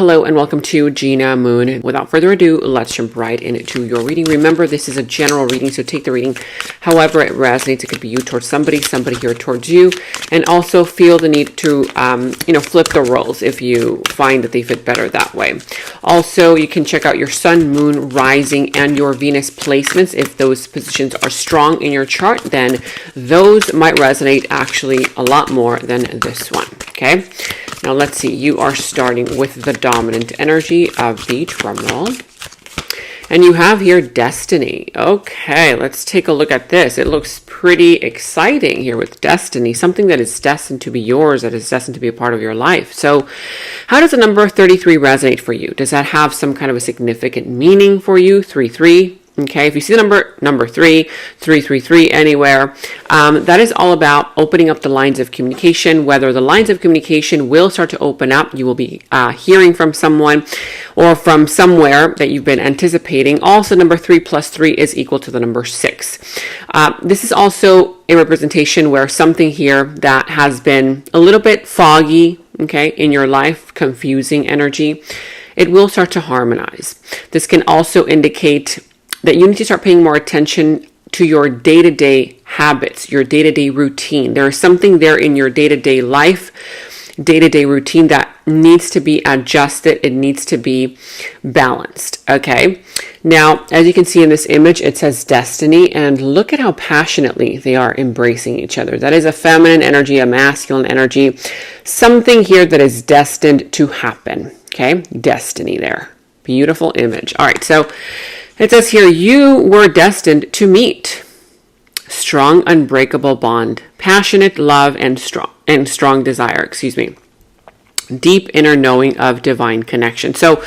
Hello and welcome to Gena Moon. Without further ado, let's jump right into your reading. Remember, this is a general reading, so take the reading however it resonates. It could be you towards somebody here towards you, and also feel the need to, flip the roles if you find that they fit better that way. Also, you can check out your sun, moon, rising, and your Venus placements. If those positions are strong in your chart, then those might resonate actually a lot more than this one, okay? Now let's see, you are starting with the dominant energy of the drum roll. And you have here destiny. Okay, let's take a look at this. It looks pretty exciting here with destiny, something that is destined to be yours, that is destined to be a part of your life. So how does the number 33 resonate for you? Does that have some kind of a significant meaning for you? 33. Okay, if you see the number 333 anywhere, that is all about opening up the lines of communication. Whether the lines of communication will start to open up, you will be hearing from someone or from somewhere that you've been anticipating. Also, number 3 plus 3 is equal to the number 6. This is also a representation where something here that has been a little bit foggy, okay, in your life, confusing energy, it will start to harmonize. This can also indicate that you need to start paying more attention to your day-to-day habits, your day-to-day routine. There is something there in your day-to-day life, day-to-day routine that needs to be adjusted. It needs to be balanced, okay? Now, as you can see in this image, it says destiny, and look at how passionately they are embracing each other. That is a feminine energy, a masculine energy, something here that is destined to happen, okay? Destiny there. Beautiful image. All right, so it says here, you were destined to meet. Strong, unbreakable bond, passionate love, and strong desire, deep inner knowing of divine connection. So,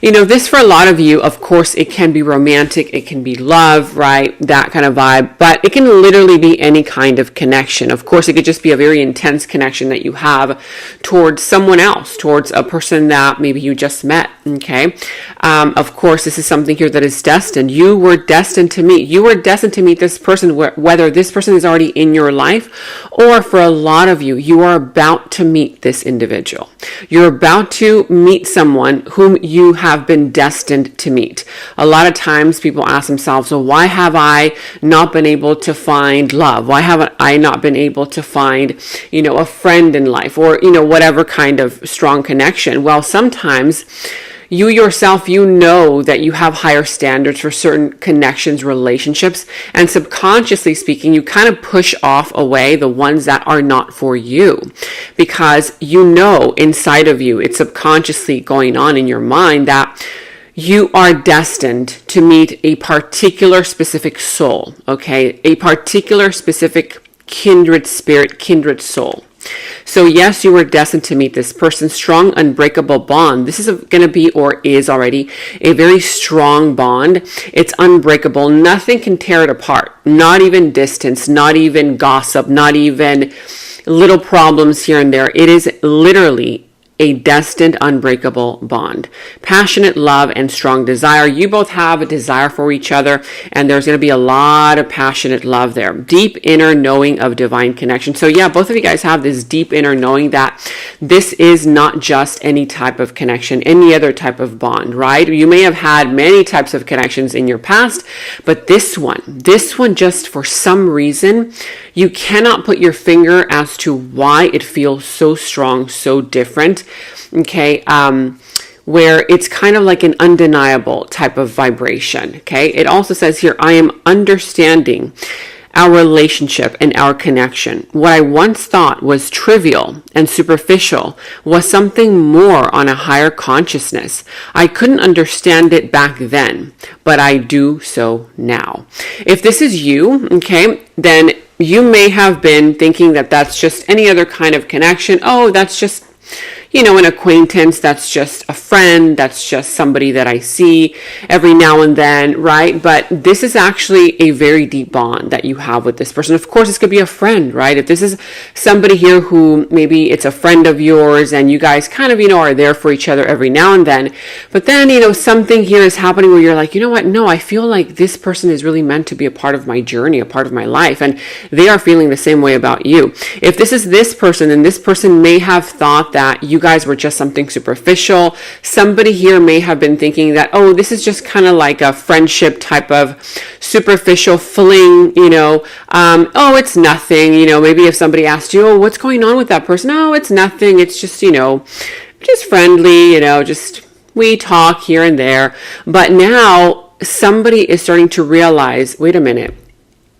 this for a lot of you, of course, it can be romantic, it can be love, right? That kind of vibe, but it can literally be any kind of connection. Of course, it could just be a very intense connection that you have towards someone else, towards a person that maybe you just met, okay? Of course, this is something here that is destined. You were destined to meet. You were destined to meet this person, whether this person is already in your life, or for a lot of you, you are about to meet this individual. You're about to meet someone whom you have been destined to meet. A lot of times people ask themselves, well, why have I not been able to find love? Why haven't I not been able to find, a friend in life, or, whatever kind of strong connection? Well, sometimes you yourself, that you have higher standards for certain connections, relationships, and subconsciously speaking, you kind of push off away the ones that are not for you, because inside of you, it's subconsciously going on in your mind that you are destined to meet a particular specific soul, okay? A particular specific kindred spirit, kindred soul. So yes, you were destined to meet this person. Strong, unbreakable bond. This is going to be, or is already, a very strong bond. It's unbreakable. Nothing can tear it apart. Not even distance, not even gossip, not even little problems here and there. It is literally a destined, unbreakable bond. Passionate love and strong desire. You both have a desire for each other, and there's going to be a lot of passionate love there. Deep inner knowing of divine connection. So yeah, both of you guys have this deep inner knowing that this is not just any type of connection, any other type of bond, right? You may have had many types of connections in your past, but this one just for some reason, you cannot put your finger as to why it feels so strong, so different. Okay, where it's kind of like an undeniable type of vibration. Okay, it also says here, I am understanding our relationship and our connection. What I once thought was trivial and superficial was something more on a higher consciousness. I couldn't understand it back then, but I do so now. If this is you, okay, then you may have been thinking that that's just any other kind of connection. Oh, that's just an acquaintance, that's just a friend, that's just somebody that I see every now and then, right? But this is actually a very deep bond that you have with this person. Of course, this could be a friend, right? If this is somebody here who maybe it's a friend of yours and you guys kind of, are there for each other every now and then, but then, something here is happening where you're like, no, I feel like this person is really meant to be a part of my journey, a part of my life, and they are feeling the same way about you. If this is this person, then this person may have thought that you guys were just something superficial. Somebody here may have been thinking that, oh, this is just kind of like a friendship type of superficial fling, oh, it's nothing. Maybe if somebody asked you, oh, what's going on with that person? Oh, it's nothing. It's just, just friendly, just we talk here and there. But now somebody is starting to realize, wait a minute,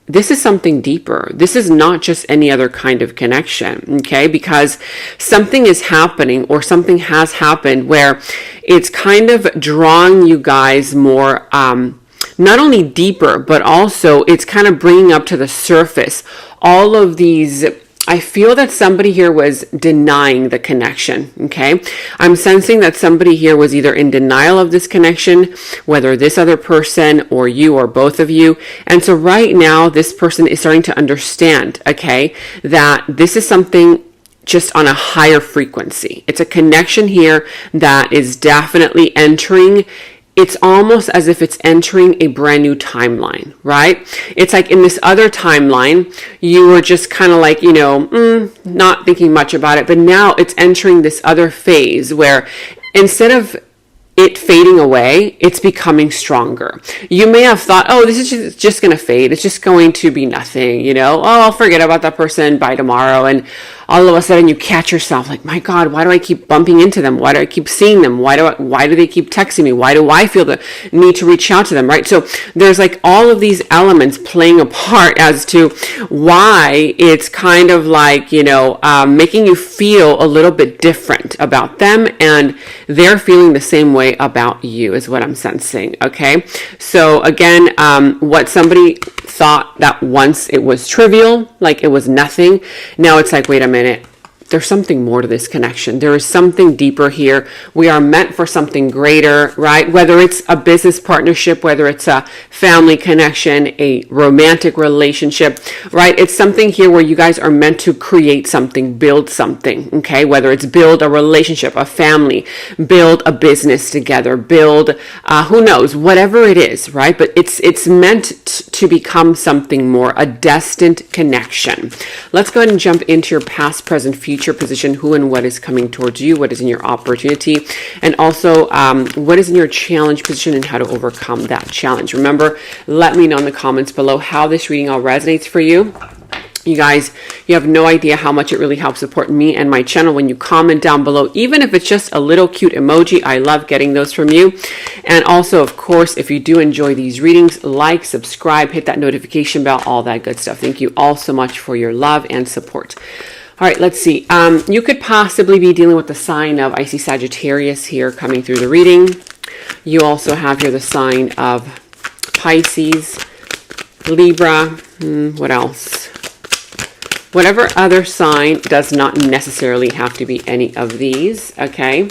this is something deeper. This is not just any other kind of connection, okay? Because something is happening, or something has happened where it's kind of drawing you guys more, not only deeper, but also it's kind of bringing up to the surface all of these. I feel that somebody here was denying the connection, okay? I'm sensing that somebody here was either in denial of this connection, whether this other person or you or both of you. And so right now, this person is starting to understand, okay, that this is something just on a higher frequency. It's a connection here that is definitely entering. It's almost as if it's entering a brand new timeline, right? It's like in this other timeline, you were just kind of like, not thinking much about it. But now it's entering this other phase where instead of it fading away, it's becoming stronger. You may have thought, oh, this is just going to fade. It's just going to be nothing, oh, I'll forget about that person by tomorrow. And all of a sudden you catch yourself like, my God, why do I keep bumping into them? Why do I keep seeing them? Why do they keep texting me? Why do I feel the need to reach out to them, right? So there's like all of these elements playing a part as to why it's kind of like, making you feel a little bit different about them, and they're feeling the same way about you is what I'm sensing, okay? So again, what somebody thought that once it was trivial, like it was nothing, now it's like, wait a minute, there's something more to this connection. There is something deeper here. We are meant for something greater, right? Whether it's a business partnership, whether it's a family connection, a romantic relationship, right? It's something here where you guys are meant to create something, build something, okay? Whether it's build a relationship, a family, build a business together, build, who knows, whatever it is, right? But it's meant to become something more, a destined connection. Let's go ahead and jump into your past, present, future position, who and what is coming towards you, what is in your opportunity, and also what is in your challenge position and how to overcome that challenge. Remember, let me know in the comments below how this reading all resonates for you. You guys, you have no idea how much it really helps support me and my channel when you comment down below, even if it's just a little cute emoji. I love getting those from you. And also, of course, if you do enjoy these readings, like, subscribe, hit that notification bell, all that good stuff. Thank you all so much for your love and support. All right, let's see. You could possibly be dealing with the sign of, I see Sagittarius here coming through the reading. You also have here the sign of Pisces, Libra, what else? Whatever other sign, does not necessarily have to be any of these, okay?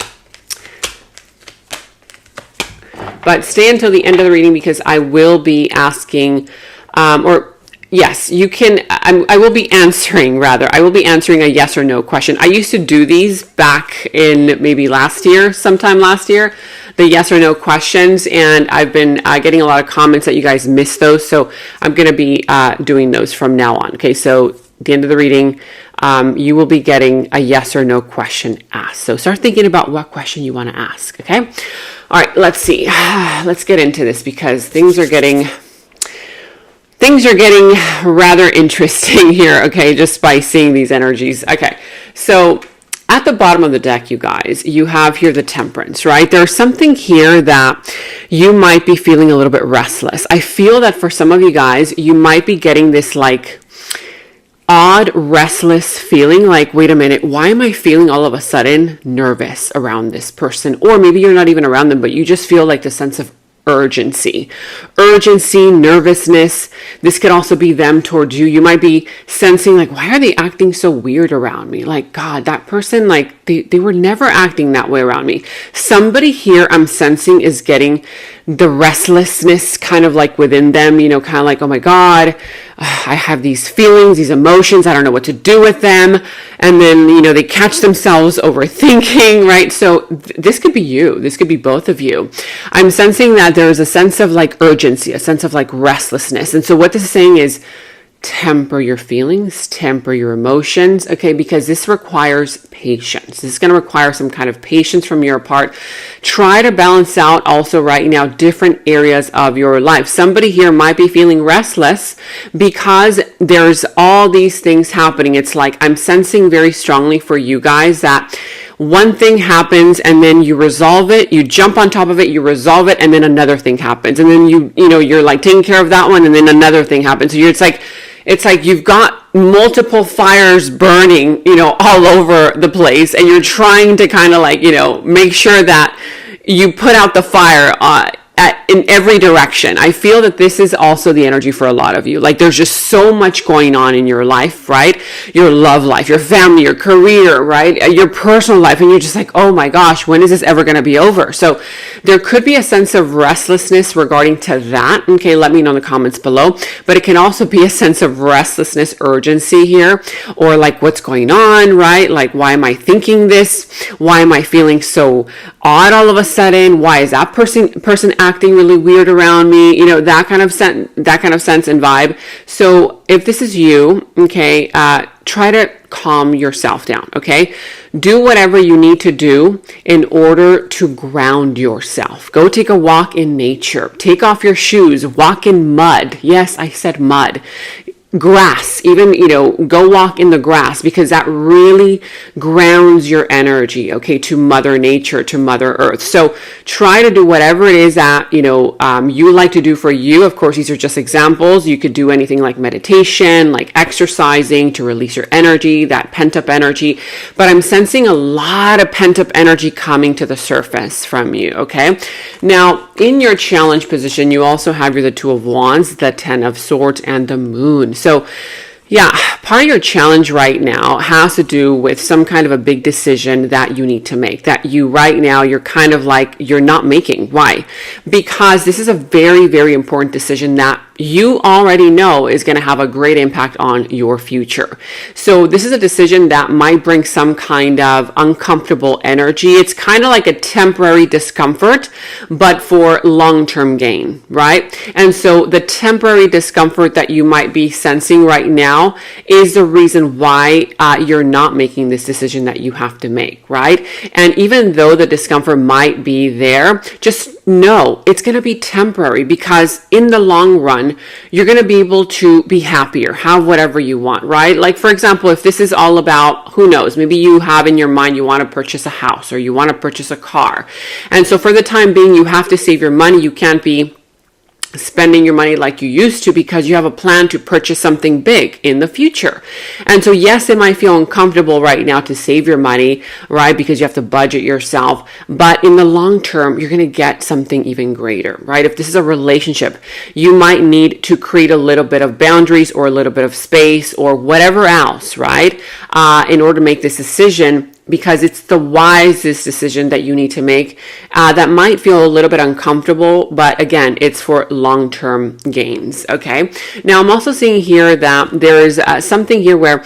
But stay until the end of the reading because I will be asking, yes, you can, I will be answering a yes or no question. I used to do these back in maybe sometime last year, the yes or no questions, and I've been getting a lot of comments that you guys missed those, so I'm going to be doing those from now on. Okay, so at the end of the reading, you will be getting a yes or no question asked. So start thinking about what question you want to ask, okay? All right, let's see. Let's get into this because things are getting rather interesting here, okay, just by seeing these energies. Okay, so at the bottom of the deck, you guys, you have here the Temperance, right? There's something here that you might be feeling a little bit restless. I feel that for some of you guys, you might be getting this like odd, restless feeling like, wait a minute, why am I feeling all of a sudden nervous around this person? Or maybe you're not even around them, but you just feel like the sense of urgency, nervousness. This could also be them towards you. You might be sensing like, why are they acting so weird around me? Like, God, that person, like they were never acting that way around me. Somebody here I'm sensing is getting the restlessness kind of like within them, kind of like, oh my God, I have these feelings, these emotions, I don't know what to do with them. And then, they catch themselves overthinking, right? So this could be you. This could be both of you. I'm sensing that there's a sense of like urgency, a sense of like restlessness. And so what this is saying is, temper your feelings, temper your emotions, okay? Because this requires patience. This is going to require some kind of patience from your part. Try to balance out also right now different areas of your life. Somebody here might be feeling restless because there's all these things happening. It's like I'm sensing very strongly for you guys that one thing happens and then you resolve it, you jump on top of it, you resolve it, and then another thing happens. And then you're like taking care of that one, and then another thing happens. So it's like you've got multiple fires burning, all over the place, and you're trying to kind of like, make sure that you put out the fire in every direction. I feel that this is also the energy for a lot of you. Like there's just so much going on in your life, right? Your love life, your family, your career, right? Your personal life. And you're just like, oh my gosh, when is this ever going to be over? So there could be a sense of restlessness regarding to that. Okay, let me know in the comments below. But it can also be a sense of restlessness, urgency here, or like what's going on, right? Like, why am I thinking this? Why am I feeling so odd all of a sudden? Why is that person acting really weird around me? That kind of sense and vibe. So if this is you, okay, try to calm yourself down, okay? Do whatever you need to do in order to ground yourself. Go take a walk in nature. Take off your shoes. Walk in mud. Yes, I said mud. Grass, even, go walk in the grass, because that really grounds your energy, okay, to Mother Nature, to Mother Earth. So try to do whatever it is that, you like to do for you. Of course, these are just examples. You could do anything like meditation, like exercising to release your energy, that pent-up energy. But I'm sensing a lot of pent-up energy coming to the surface from you, okay? Now, in your challenge position, you also have the Two of Wands, the Ten of Swords, and the Moon. So yeah, part of your challenge right now has to do with some kind of a big decision that you need to make, that you're kind of like, you're not making. Why? Because this is a very, very important decision that you already know is going to have a great impact on your future. So this is a decision that might bring some kind of uncomfortable energy. It's kind of like a temporary discomfort, but for long-term gain, right? And so the temporary discomfort that you might be sensing right now is the reason why you're not making this decision that you have to make, right? And even though the discomfort might be there, just know it's going to be temporary, because in the long run, you're going to be able to be happier, have whatever you want, right? Like, for example, if this is all about, who knows, maybe you have in your mind you want to purchase a house or you want to purchase a car. And so for the time being, you have to save your money. You can't be spending your money like you used to, because you have a plan to purchase something big in the future. And so yes, it might feel uncomfortable right now to save your money, right? Because you have to budget yourself, but in the long term, you're going to get something even greater, right? If this is a relationship, you might need to create a little bit of boundaries or a little bit of space or whatever else, right? In order to make this decision, because it's the wisest decision that you need to make, that might feel a little bit uncomfortable, but again, it's for long-term gains, okay? Now, I'm also seeing here that there's something here where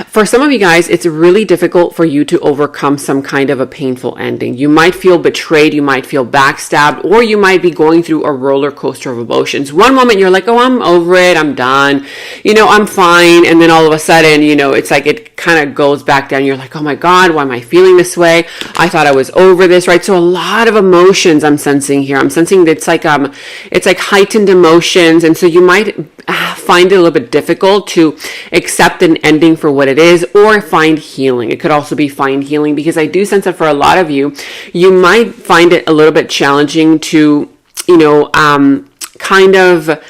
for some of you guys, it's really difficult for you to overcome some kind of a painful ending. You might feel betrayed, you might feel backstabbed, or you might be going through a roller coaster of emotions. One moment you're like, oh, I'm over it, I'm done, I'm fine. And then all of a sudden, it's like it kind of goes back down. You're like, oh my God, why am I feeling this way? I thought I was over this, right? So a lot of emotions I'm sensing here. I'm sensing that it's like heightened emotions. And so you might find it a little bit difficult to accept an ending for what it is, or find healing. It could also be find healing, because I do sense that for a lot of you, you might find it a little bit challenging to, kind of,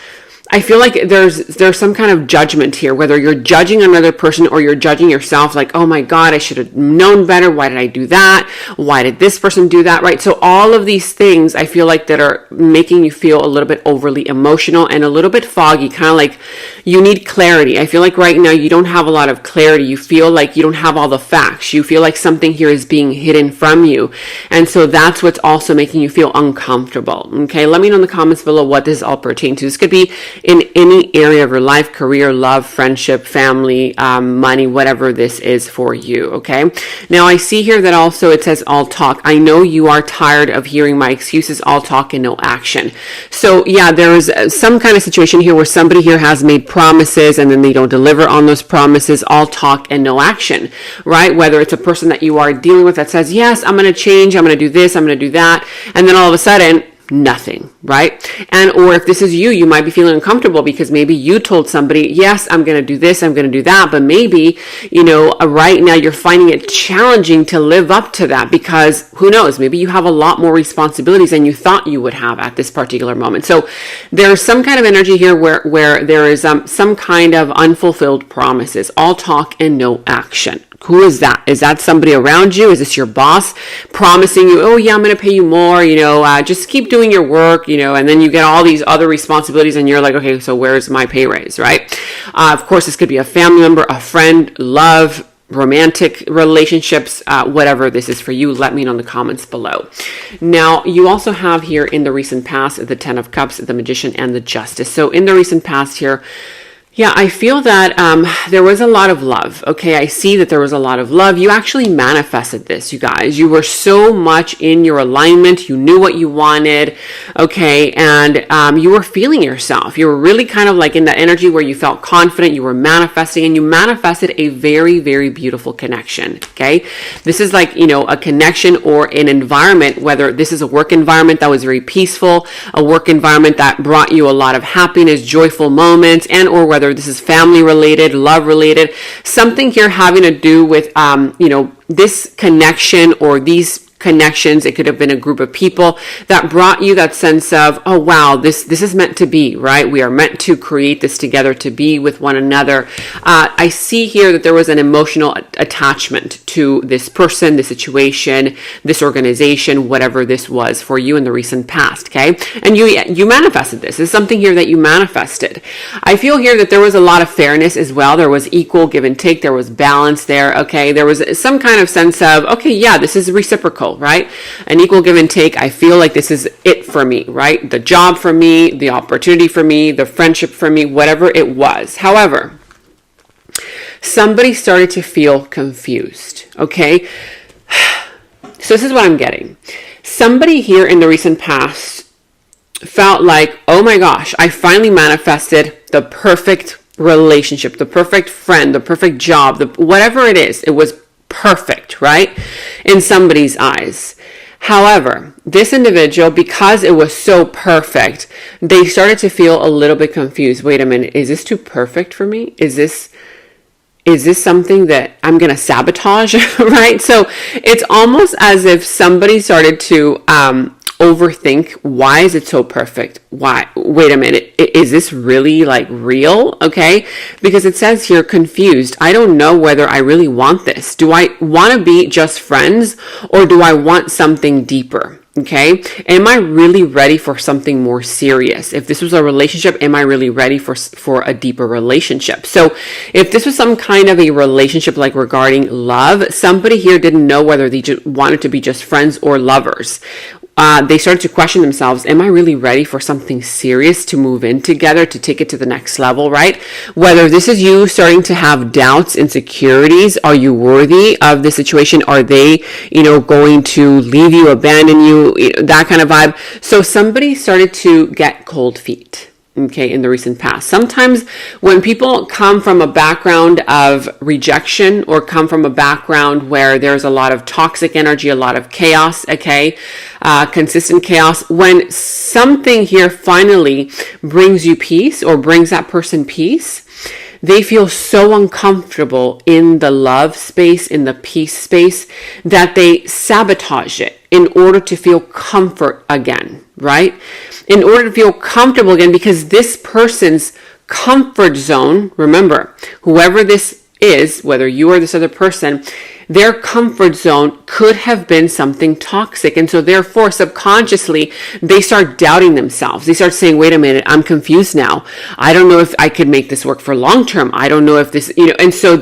I feel like there's some kind of judgment here, whether you're judging another person or you're judging yourself, like, oh my God, I should have known better. Why did I do that? Why did this person do that? Right? So all of these things I feel like that are making you feel a little bit overly emotional and a little bit foggy, kind of like you need clarity. I feel like right now you don't have a lot of clarity. You feel like you don't have all the facts. You feel like something here is being hidden from you. And so that's what's also making you feel uncomfortable. Okay. Let me know in the comments below what this all pertains to. This could be in any area of your life, career, love, friendship, family, money, whatever this is for you, okay? Now, I see here that also it says all talk. I know you are tired of hearing my excuses, all talk and no action. So yeah, there is some kind of situation here where somebody here has made promises and then they don't deliver on those promises, all talk and no action, right? Whether it's a person that you are dealing with that says, yes, I'm going to change, I'm going to do this, I'm going to do that, and then all of a sudden, nothing, right? And or if this is you, you might be feeling uncomfortable because maybe you told somebody, yes, I'm going to do this, I'm going to do that, but maybe, right now you're finding it challenging to live up to that because who knows, maybe you have a lot more responsibilities than you thought you would have at this particular moment. So there's some kind of energy here where there is some kind of unfulfilled promises, all talk and no action. Who is that? Is that somebody around you? Is this your boss promising you, oh yeah, I'm going to pay you more, just keep doing your work, and then you get all these other responsibilities and you're like, okay, so where's my pay raise, right? Of course, this could be a family member, a friend, love, romantic relationships, whatever this is for you, let me know in the comments below. Now, you also have here in the recent past, the 10 of Cups, the Magician, and the Justice. So in the recent past here, yeah, I feel that there was a lot of love. Okay, I see that there was a lot of love. You actually manifested this, you guys. You were so much in your alignment. You knew what you wanted. Okay, and you were feeling yourself. You were really kind of like in that energy where you felt confident. You were manifesting, and you manifested a very, very beautiful connection. Okay, this is like, a connection or an environment, whether this is a work environment that was very peaceful, a work environment that brought you a lot of happiness, joyful moments, and or whether this is family related, love related, something here having to do with, this connection or these connections. It could have been a group of people that brought you that sense of, oh wow, this is meant to be, right? We are meant to create this together, to be with one another. I see here that there was an emotional attachment to this person, this situation, this organization, whatever this was for you in the recent past, okay? And you manifested this. This is something here that you manifested. I feel here that there was a lot of fairness as well. There was equal give and take. There was balance there, okay? There was some kind of sense of, okay, yeah, this is reciprocal, right? An equal give and take. I feel like this is it for me, right? The job for me, the opportunity for me, the friendship for me, whatever it was. However, somebody started to feel confused, okay? So this is what I'm getting. Somebody here in the recent past felt like, oh my gosh, I finally manifested the perfect relationship, the perfect friend, the perfect job, whatever it is. It was perfect, right? In somebody's eyes. However, this individual, because it was so perfect, they started to feel a little bit confused. Wait a minute, is this too perfect for me? Is this something that I'm going to sabotage, right? So it's almost as if somebody started to overthink, why is it so perfect? Why? Wait a minute, is this really like real? Okay, because it says here confused. I don't know whether I really want this. Do I want to be just friends, or do I want something deeper? Okay, am I really ready for something more serious? If this was a relationship, am I really ready for a deeper relationship? So if this was some kind of a relationship like regarding love, somebody here didn't know whether they wanted to be just friends or lovers. They started to question themselves, am I really ready for something serious to move in together, to take it to the next level, right? Whether this is you starting to have doubts, insecurities, are you worthy of the situation? Are they, going to leave you, abandon you, that kind of vibe. So somebody started to get cold feet. Okay, in the recent past. Sometimes when people come from a background of rejection or come from a background where there's a lot of toxic energy, a lot of chaos, okay, consistent chaos, when something here finally brings you peace or brings that person peace, they feel so uncomfortable in the love space, in the peace space, that they sabotage it in order to feel comfort again, right? In order to feel comfortable again, because this person's comfort zone, remember, whoever this is, whether you or this other person, their comfort zone could have been something toxic. And so therefore, subconsciously, they start doubting themselves. They start saying, wait a minute, I'm confused now. I don't know if I could make this work for long term. I don't know if this, and so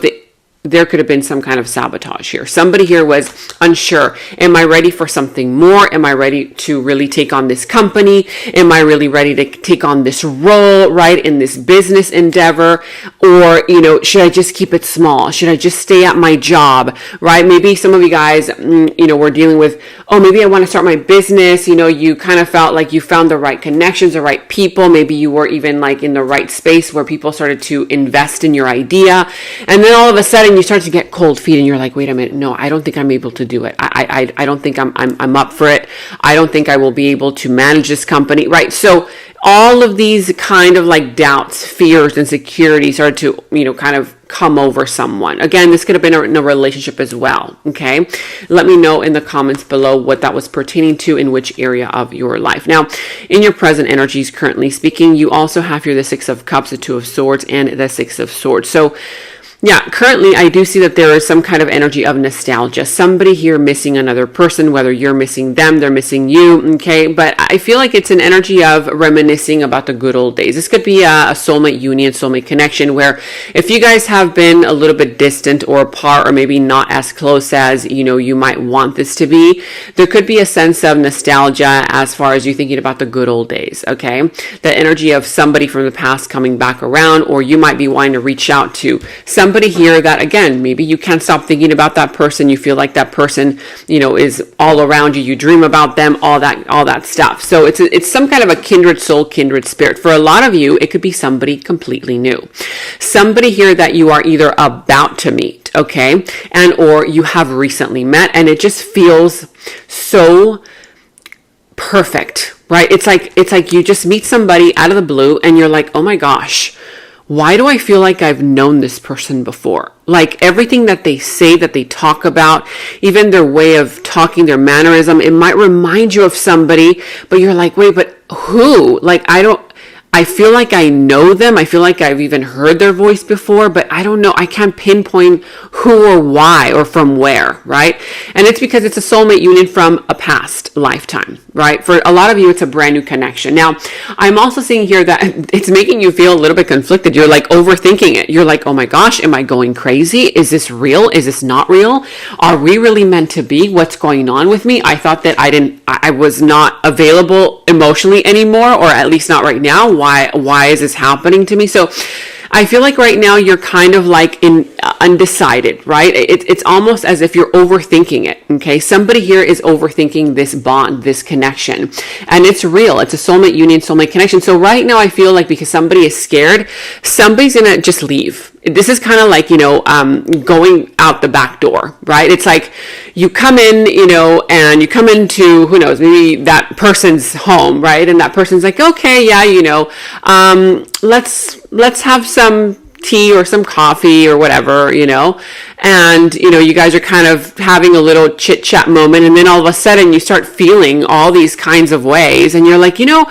there could have been some kind of sabotage here. Somebody here was unsure. Am I ready for something more? Am I ready to really take on this company? Am I really ready to take on this role, right, in this business endeavor? Or, you know, should I just keep it small? Should I just stay at my job, right? Maybe some of you guys, you know, were dealing with, oh, maybe I want to start my business. You know, you kind of felt like you found the right connections, the right people. Maybe you were even like in the right space where people started to invest in your idea. And then all of a sudden, you start to get cold feet and you're like, wait a minute, no, I don't think I'm able to do it. I don't think I'm up for it. I don't think I will be able to manage this company, right? So all of these kind of like doubts, fears, insecurities start to, you know, kind of come over someone. Again, this could have been in a relationship as well, okay? Let me know in the comments below what that was pertaining to in which area of your life. Now, in your present energies, currently speaking, you also have here the Six of Cups, the Two of Swords, and the Six of Swords. So yeah, currently I do see that there is some kind of energy of nostalgia. Somebody here missing another person, whether you're missing them, they're missing you, okay? But I feel like it's an energy of reminiscing about the good old days. This could be a soulmate union, soulmate connection, where if you guys have been a little bit distant or apart, or maybe not as close as, you know, you might want this to be, there could be a sense of nostalgia as far as you thinking about the good old days, okay? The energy of somebody from the past coming back around, or you might be wanting to reach out to somebody here that, again, maybe you can't stop thinking about that person. You feel like that person, you know, is all around you. You dream about them, all that stuff. So it's some kind of a kindred soul, kindred spirit. For a lot of you, it could be somebody completely new. Somebody here that you are either about to meet, okay, and or you have recently met, and it just feels so perfect, right? It's like you just meet somebody out of the blue and you're like, oh my gosh, why do I feel like I've known this person before? Like everything that they say, that they talk about, even their way of talking, their mannerism, it might remind you of somebody, but you're like, wait, but who? Like, I feel like I know them. I feel like I've even heard their voice before, but I don't know. I can't pinpoint who or why or from where, right? And it's because it's a soulmate union from a past lifetime, right? For a lot of you, it's a brand new connection. Now, I'm also seeing here that it's making you feel a little bit conflicted. You're like overthinking it. You're like, oh my gosh, am I going crazy? Is this real? Is this not real? Are we really meant to be? What's going on with me? I thought that I was not available emotionally anymore, or at least not right now. Why is this happening to me? So I feel like right now you're kind of like undecided, right? It's almost as if you're overthinking it, okay? Somebody here is overthinking this bond, this connection, and it's real. It's a soulmate union, soulmate connection. So right now I feel like because somebody is scared, somebody's going to just leave. This is kind of like, you know, going out the back door, right? It's like you come in, you know, and you come into, who knows, maybe that person's home, right? And that person's like, okay, yeah, you know, let's have some tea or some coffee or whatever, you know, and, you know, you guys are kind of having a little chit chat moment. And then all of a sudden you start feeling all these kinds of ways and you're like, you know,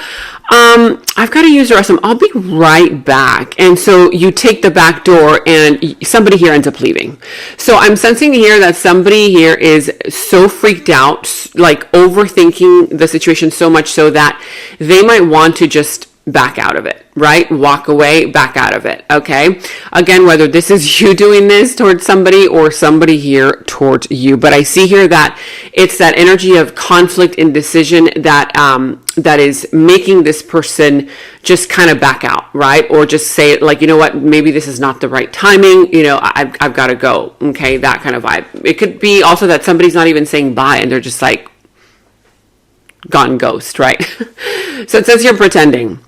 I've got to use the restroom. I'll be right back. And so you take the back door and somebody here ends up leaving. So I'm sensing here that somebody here is so freaked out, like overthinking the situation so much so that they might want to just back out of it, right? Walk away, back out of it, okay? Again, whether this is you doing this towards somebody or somebody here towards you, but I see here that it's that energy of conflict, indecision that that is making this person just kind of back out, right? Or just say like, you know what, maybe this is not the right timing, you know, I've got to go, okay? That kind of vibe. It could be also that somebody's not even saying bye and they're just like gone ghost, right? So it says you're pretending.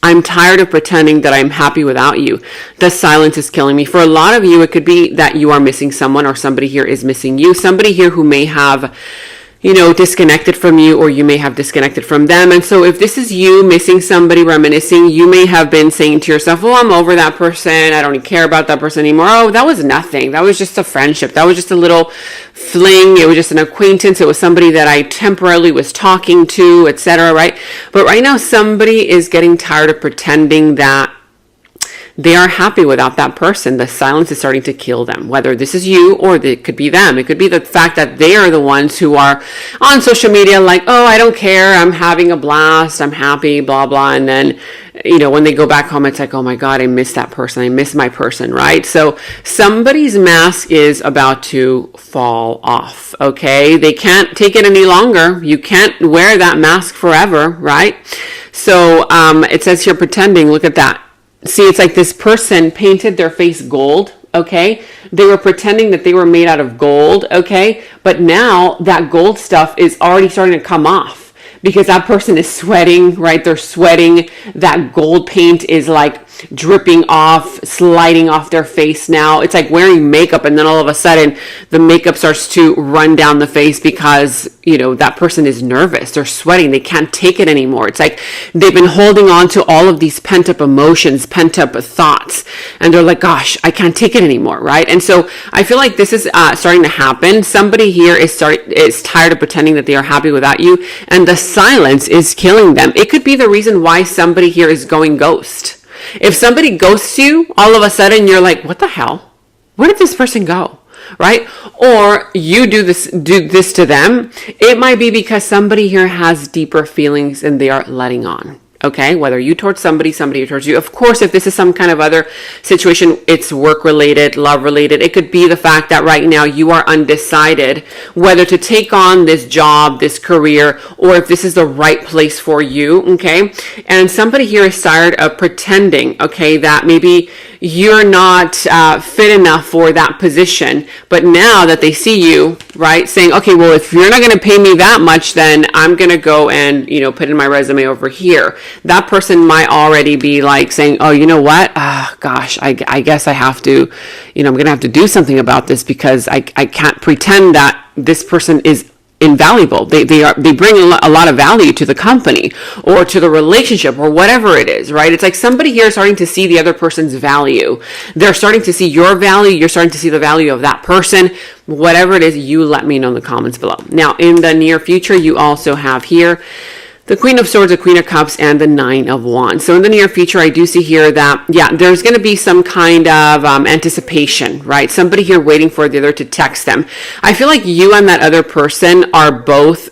I'm tired of pretending that I'm happy without you. The silence is killing me. For a lot of you, it could be that you are missing someone or somebody here is missing you. Somebody here who may have, you know, disconnected from you, or you may have disconnected from them. And so if this is you missing somebody, reminiscing, you may have been saying to yourself, oh, I'm over that person. I don't even care about that person anymore. Oh, that was nothing. That was just a friendship. That was just a little fling. It was just an acquaintance. It was somebody that I temporarily was talking to, etc., right? But right now, somebody is getting tired of pretending that they are happy without that person. The silence is starting to kill them, whether this is you or it could be them. It could be the fact that they are the ones who are on social media like, oh, I don't care, I'm having a blast, I'm happy, blah, blah. And then, when they go back home, it's like, oh my God, I miss that person. I miss my person, right? So somebody's mask is about to fall off, okay? They can't take it any longer. You can't wear that mask forever, right? So it says here pretending, look at that. See, it's like this person painted their face gold, okay? They were pretending that they were made out of gold, okay? But now that gold stuff is already starting to come off because that person is sweating, right? They're sweating. That gold paint is like dripping off, sliding off their face now. It's like wearing makeup and then all of a sudden the makeup starts to run down the face because, that person is nervous. They're sweating. They can't take it anymore. It's like they've been holding on to all of these pent-up emotions, pent-up thoughts, and they're like, gosh, I can't take it anymore, right? And so I feel like this is starting to happen. Somebody here is tired of pretending that they are happy without you, and the silence is killing them. It could be the reason why somebody here is going ghost. If somebody ghosts you, all of a sudden you're like, what the hell? Where did this person go? Right? Or you do this to them. It might be because somebody here has deeper feelings and they are letting on. Okay, whether you towards somebody towards you. Of course, if this is some kind of other situation, it's work related, love related. It could be the fact that right now you are undecided whether to take on this job, this career, or if this is the right place for you. Okay, and somebody here is tired of pretending, okay, that maybe you're not fit enough for that position. But now that they see you, right, saying, okay, well, if you're not going to pay me that much, then I'm going to go and, put in my resume over here. That person might already be like saying, oh, you know what? Gosh, I guess I have to, I'm going to have to do something about this because I can't pretend that this person is invaluable. They bring a lot of value to the company or to the relationship or whatever it is, right? It's like somebody here is starting to see the other person's value. They're starting to see your value. You're starting to see the value of that person. Whatever it is, you let me know in the comments below. Now, in the near future, you also have here the Queen of Swords, the Queen of Cups, and the Nine of Wands. So in the near future, I do see here that, there's going to be some kind of anticipation, right? Somebody here waiting for the other to text them. I feel like you and that other person are both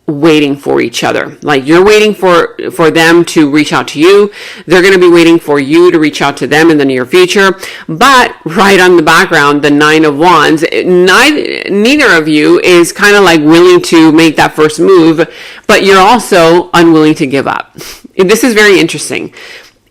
waiting for each other. Like you're waiting for them to reach out to you. They're going to be waiting for you to reach out to them in the near future. But right on the background, the Nine of Wands, neither of you is kind of like willing to make that first move, but you're also unwilling to give up. This is very interesting.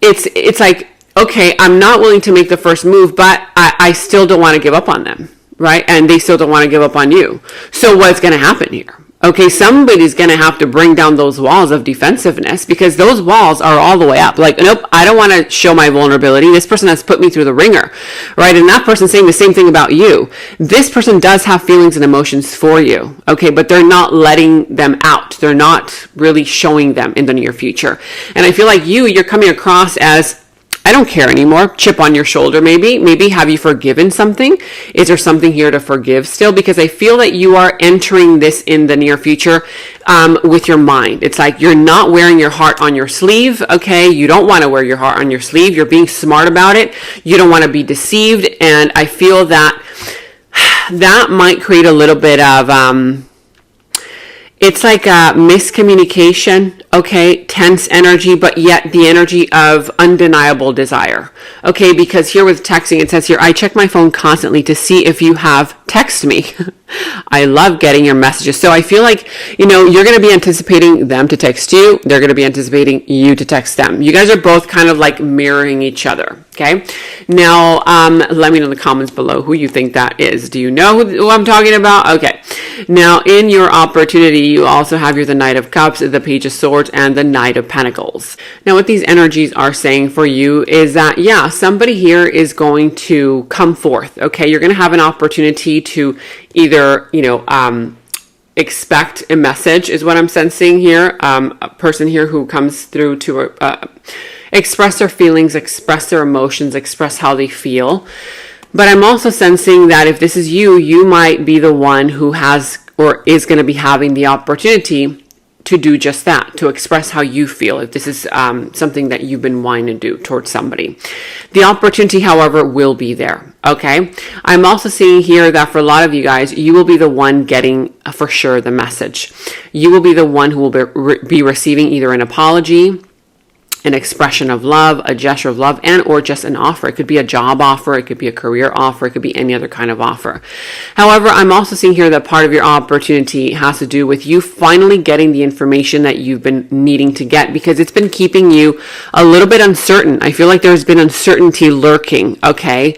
It's like, okay, I'm not willing to make the first move, but I still don't want to give up on them, right? And they still don't want to give up on you. So what's going to happen here? Okay, somebody's going to have to bring down those walls of defensiveness because those walls are all the way up. Like, nope, I don't want to show my vulnerability. This person has put me through the ringer, right? And that person's saying the same thing about you. This person does have feelings and emotions for you, okay, but they're not letting them out. They're not really showing them in the near future. And I feel like you're coming across as, I don't care anymore. Chip on your shoulder, maybe. Maybe have you forgiven something? Is there something here to forgive still? Because I feel that you are entering this in the near future with your mind. It's like you're not wearing your heart on your sleeve, okay? You don't want to wear your heart on your sleeve. You're being smart about it. You don't want to be deceived. And I feel that that might create a little bit of... it's like a miscommunication, okay, tense energy, but yet the energy of undeniable desire, okay, because here with texting, it says here, I check my phone constantly to see if you have texted me. I love getting your messages. So I feel like, you're going to be anticipating them to text you. They're going to be anticipating you to text them. You guys are both kind of like mirroring each other. Okay. Now, let me know in the comments below who you think that is. Do you know who I'm talking about? Okay. Now, in your opportunity, you also have the Knight of Cups, the Page of Swords, and the Knight of Pentacles. Now, what these energies are saying for you is that, somebody here is going to come forth. Okay. You're going to have an opportunity to either, expect a message is what I'm sensing here. A person here who comes through to express their feelings, express their emotions, express how they feel. But I'm also sensing that if this is you, you might be the one who has or is going to be having the opportunity to do just that, to express how you feel, if this is something that you've been wanting to do towards somebody. The opportunity, however, will be there, okay? I'm also seeing here that for a lot of you guys, you will be the one getting for sure the message. You will be the one who will be receiving either an apology, an expression of love, a gesture of love, and or just an offer. It could be a job offer, it could be a career offer, it could be any other kind of offer. However, I'm also seeing here that part of your opportunity has to do with you finally getting the information that you've been needing to get, because it's been keeping you a little bit uncertain. I feel like there's been uncertainty lurking, okay,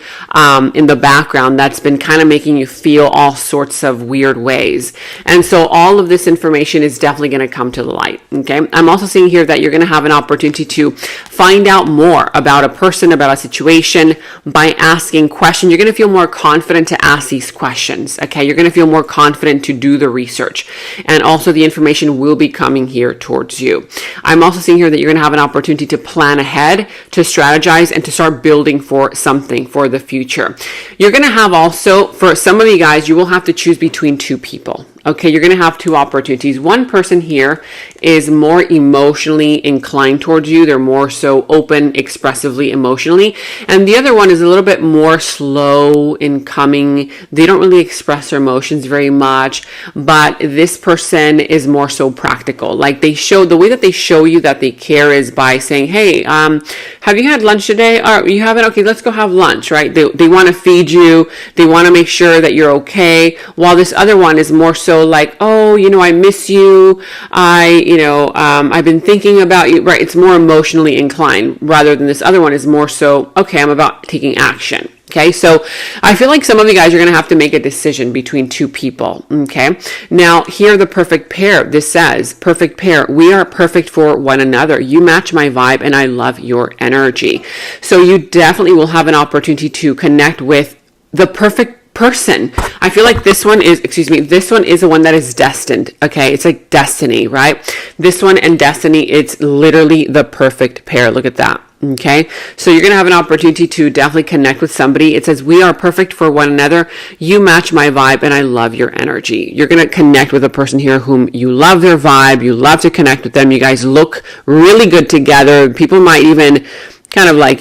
in the background that's been kind of making you feel all sorts of weird ways. And so all of this information is definitely going to come to the light, okay? I'm also seeing here that you're going to have an opportunity to find out more about a person, about a situation by asking questions. You're going to feel more confident to ask these questions, okay? You're going to feel more confident to do the research. And also the information will be coming here towards you. I'm also seeing here that you're going to have an opportunity to plan ahead, to strategize, and to start building for something for the future. You're going to have also, for some of you guys, you will have to choose between two people. Okay, you're going to have two opportunities. One person here is more emotionally inclined towards you. They're more so open, expressively, emotionally. And the other one is a little bit more slow in coming. They don't really express their emotions very much. But this person is more so practical. Like the way that they show you that they care is by saying, hey, have you had lunch today? Or you haven't? Okay, let's go have lunch, right? They want to feed you. They want to make sure that you're okay. While this other one is more so like, oh, I miss you. I've been thinking about you, right? It's more emotionally inclined rather than this other one is more so, okay, I'm about taking action. Okay, so I feel like some of you guys are going to have to make a decision between two people. Okay, now here the perfect pair. This says, perfect pair. We are perfect for one another. You match my vibe and I love your energy. So you definitely will have an opportunity to connect with the perfect person. I feel like this one is the one that is destined. Okay, it's like destiny, right? This one and destiny, it's literally the perfect pair. Look at that. Okay, so you're going to have an opportunity to definitely connect with somebody. It says, we are perfect for one another. You match my vibe and I love your energy. You're going to connect with a person here whom you love their vibe. You love to connect with them. You guys look really good together. People might even kind of like,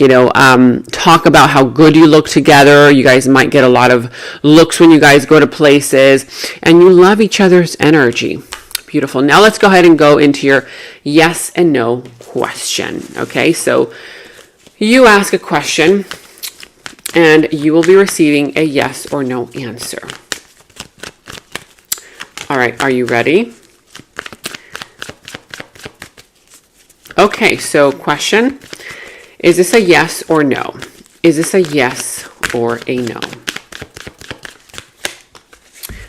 talk about how good you look together. You guys might get a lot of looks when you guys go to places and you love each other's energy. Beautiful. Now let's go ahead and go into your yes and no question. Okay, so you ask a question and you will be receiving a yes or no answer. All right, are you ready? Okay, so question. Is this a yes or no? Is this a yes or a no?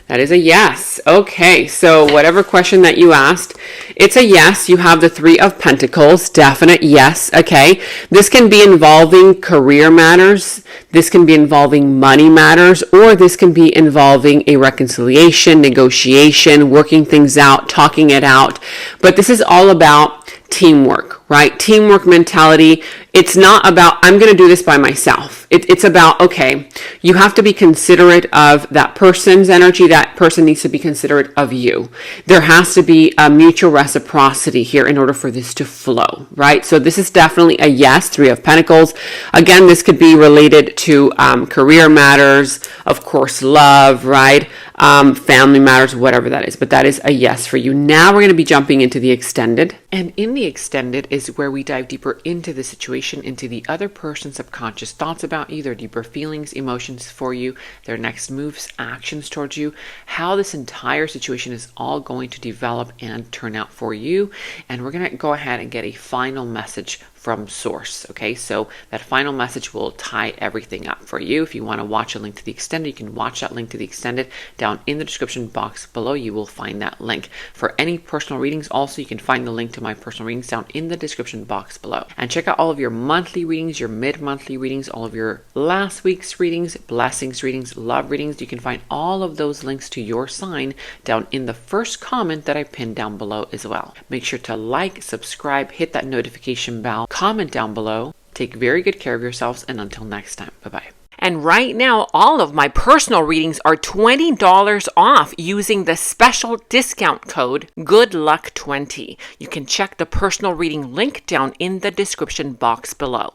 That is a yes. Okay, so whatever question that you asked, it's a yes. You have the Three of Pentacles, definite yes, okay? This can be involving career matters, this can be involving money matters, or this can be involving a reconciliation, negotiation, working things out, talking it out. But this is all about teamwork, right? Teamwork mentality. It's not about, I'm going to do this by myself. It's about, okay, you have to be considerate of that person's energy. That person needs to be considerate of you. There has to be a mutual reciprocity here in order for this to flow, right? So this is definitely a yes, Three of Pentacles. Again, this could be related to career matters, of course, love, right? Family matters, whatever that is. But that is a yes for you. Now we're going to be jumping into the extended. And in the extended is where we dive deeper into the situation, into the other person's subconscious thoughts about you, their deeper feelings, emotions for you, their next moves, actions towards you, how this entire situation is all going to develop and turn out for you. And we're going to go ahead and get a final message from source. Okay, so that final message will tie everything up for you. If you want to watch a link to the extended, you can watch that link to the extended down in the description box below. You will find that link. For any personal readings, also you can find the link to my personal readings down in the description box below. And check out all of your monthly readings, your mid-monthly readings, all of your last week's readings, blessings readings, love readings. You can find all of those links to your sign down in the first comment that I pinned down below as well. Make sure to like, subscribe, hit that notification bell, comment down below. Take very good care of yourselves, and until next time, bye-bye. And right now, all of my personal readings are $20 off using the special discount code GOODLUCK20. You can check the personal reading link down in the description box below.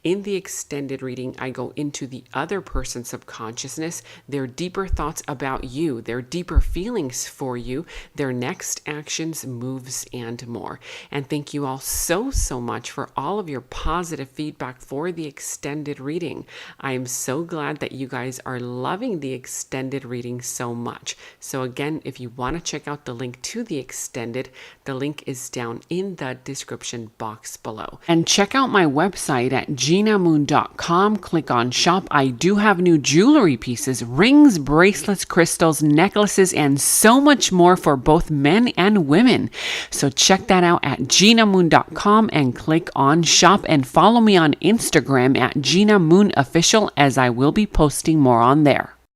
In the extended reading, I go into the other person's subconsciousness, their deeper thoughts about you, their deeper feelings for you, their next actions, moves, and more. And thank you all so much for all of your positive feedback for the extended reading. I am so glad that you guys are loving the extended reading so much. So again, if you want to check out the link to the extended, the link is down in the description box below. And check out my website at genamoon.com. Click on shop. I do have new jewelry pieces, rings, bracelets, crystals, necklaces, and so much more for both men and women. So check that out at genamoon.com and click on shop, and follow me on Instagram at Gena Moon Official, as I will be posting more on there.